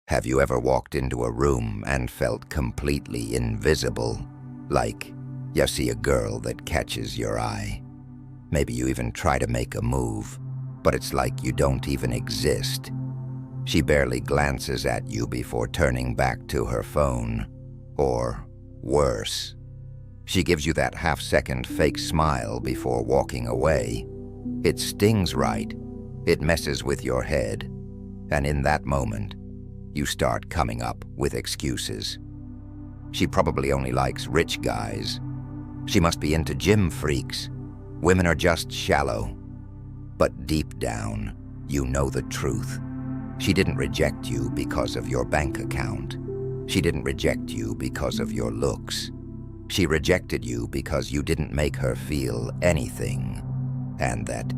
Have you ever walked into a room and felt completely invisible? Like you see a girl that catches your eye. Maybe you even try to make a move, but it's like you don't even exist. She barely glances at you before turning back to her phone. Or worse, she gives you that half-second fake smile before walking away. It stings, right? It messes with your head. And in that moment, you start coming up with excuses. She probably only likes rich guys. She must be into gym freaks. Women are just shallow. But deep down, you know the truth. She didn't reject you because of your bank account. She didn't reject you because of your looks. She rejected you because you didn't make her feel anything. And that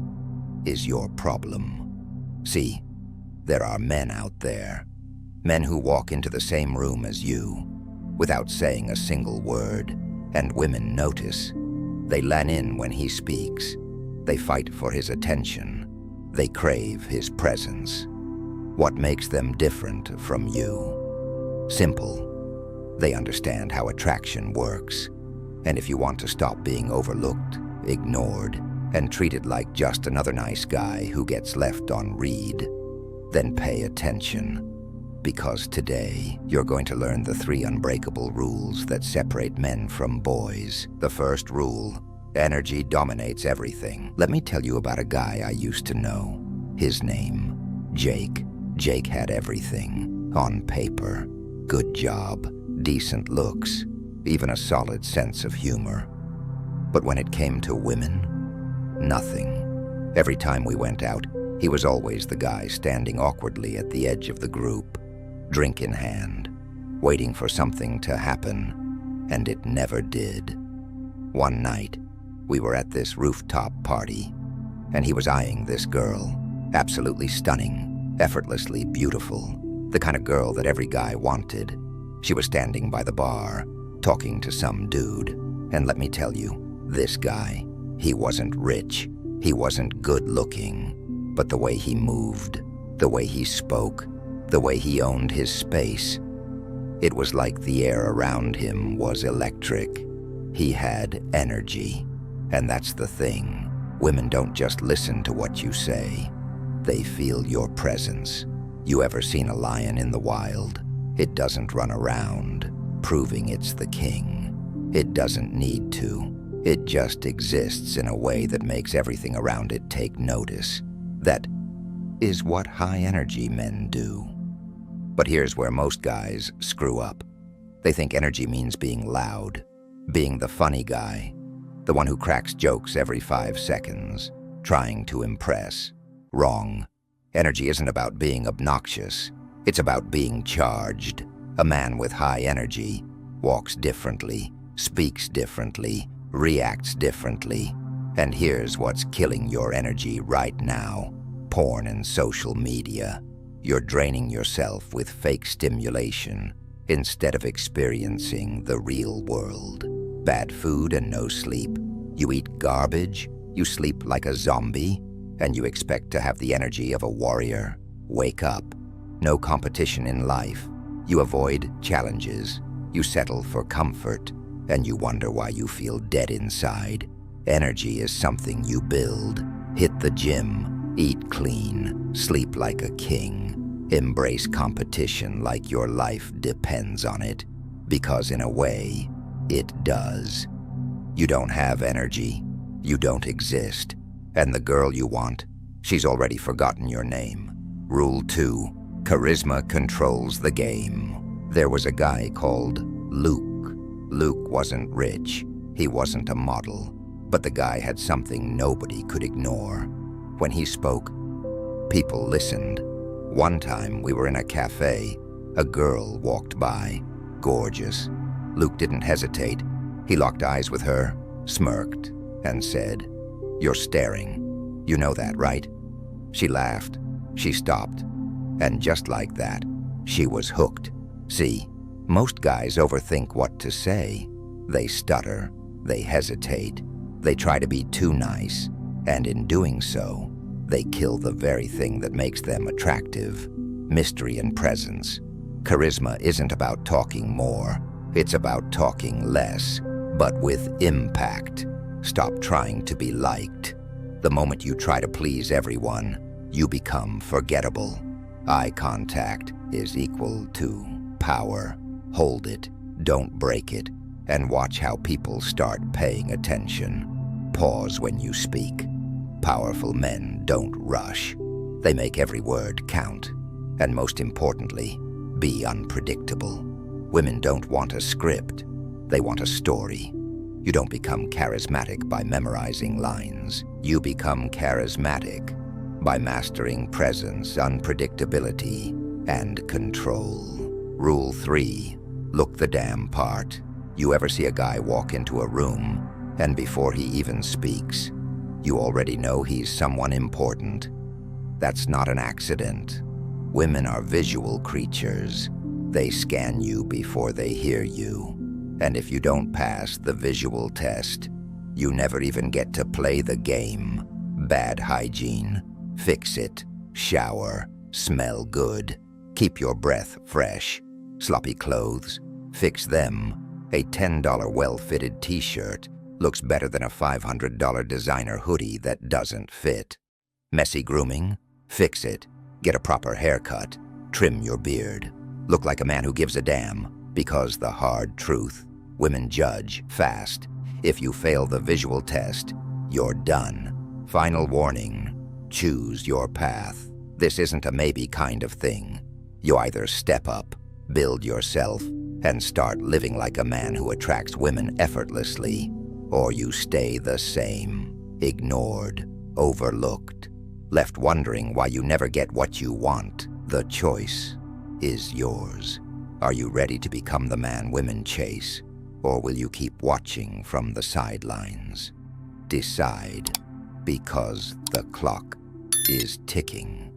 is your problem. See, there are men out there. Men who walk into the same room as you, without saying a single word, and women notice. They lean in when he speaks. They fight for his attention. They crave his presence. What makes them different from you? Simple. They understand how attraction works. And if you want to stop being overlooked, ignored, and treated like just another nice guy who gets left on read, then pay attention. Because today, you're going to learn the 3 unbreakable rules that separate men from boys. The first rule: energy dominates everything. Let me tell you about a guy I used to know. His name, Jake. Jake had everything. On paper. Good job, decent looks, even a solid sense of humor. But when it came to women, nothing. Every time we went out, he was always the guy standing awkwardly at the edge of the group, drink in hand, waiting for something to happen, and it never did. One night, we were at this rooftop party, and he was eyeing this girl, absolutely stunning, effortlessly beautiful, the kind of girl that every guy wanted. She was standing by the bar, talking to some dude, and let me tell you, this guy, he wasn't rich, he wasn't good-looking, but the way he moved, the way he spoke, the way he owned his space, it was like the air around him was electric. He had energy. And that's the thing. Women don't just listen to what you say. They feel your presence. You ever seen a lion in the wild? It doesn't run around, proving it's the king. It doesn't need to. It just exists in a way that makes everything around it take notice. That is what high-energy men do. But here's where most guys screw up. They think energy means being loud, being the funny guy, the one who cracks jokes every 5 seconds, trying to impress. Wrong. Energy isn't about being obnoxious. It's about being charged. A man with high energy walks differently, speaks differently, reacts differently. And here's what's killing your energy right now: porn and social media. You're draining yourself with fake stimulation instead of experiencing the real world. Bad food and no sleep. You eat garbage, you sleep like a zombie, and you expect to have the energy of a warrior. Wake up. No competition in life. You avoid challenges. You settle for comfort, and you wonder why you feel dead inside. Energy is something you build. Hit the gym. Eat clean. Sleep like a king. Embrace competition like your life depends on it, because in a way, it does. You don't have energy. You don't exist. And the girl you want, she's already forgotten your name. Rule 2. Charisma controls the game. There was a guy called Luke. Luke wasn't rich. He wasn't a model. But the guy had something nobody could ignore. When he spoke, people listened. One time we were in a cafe. A girl walked by, gorgeous. Luke didn't hesitate. He locked eyes with her, smirked, and said, "You're staring. You know that, right?" She laughed. She stopped. And just like that, she was hooked. See, most guys overthink what to say. They stutter. They hesitate. They try to be too nice. And in doing so, they kill the very thing that makes them attractive: mystery and presence. Charisma isn't about talking more. It's about talking less, but with impact. Stop trying to be liked. The moment you try to please everyone, you become forgettable. Eye contact is equal to power. Hold it, don't break it, and watch how people start paying attention. Pause when you speak. Powerful men don't rush. They make every word count. And most importantly, be unpredictable. Women don't want a script. They want a story. You don't become charismatic by memorizing lines. You become charismatic by mastering presence, unpredictability, and control. Rule 3, look the damn part. You ever see a guy walk into a room, and before he even speaks, you already know he's someone important? That's not an accident. Women are visual creatures. They scan you before they hear you. And if you don't pass the visual test, you never even get to play the game. Bad hygiene. Fix it. Shower. Smell good. Keep your breath fresh. Sloppy clothes. Fix them. A $10 well-fitted t-shirt looks better than a $500 designer hoodie that doesn't fit. Messy grooming? Fix it. Get a proper haircut. Trim your beard. Look like a man who gives a damn, because the hard truth, women judge fast. If you fail the visual test, you're done. Final warning, choose your path. This isn't a maybe kind of thing. You either step up, build yourself, and start living like a man who attracts women effortlessly, or you stay the same, ignored, overlooked, left wondering why you never get what you want. The choice is yours. Are you ready to become the man women chase, or will you keep watching from the sidelines? Decide, because the clock is ticking.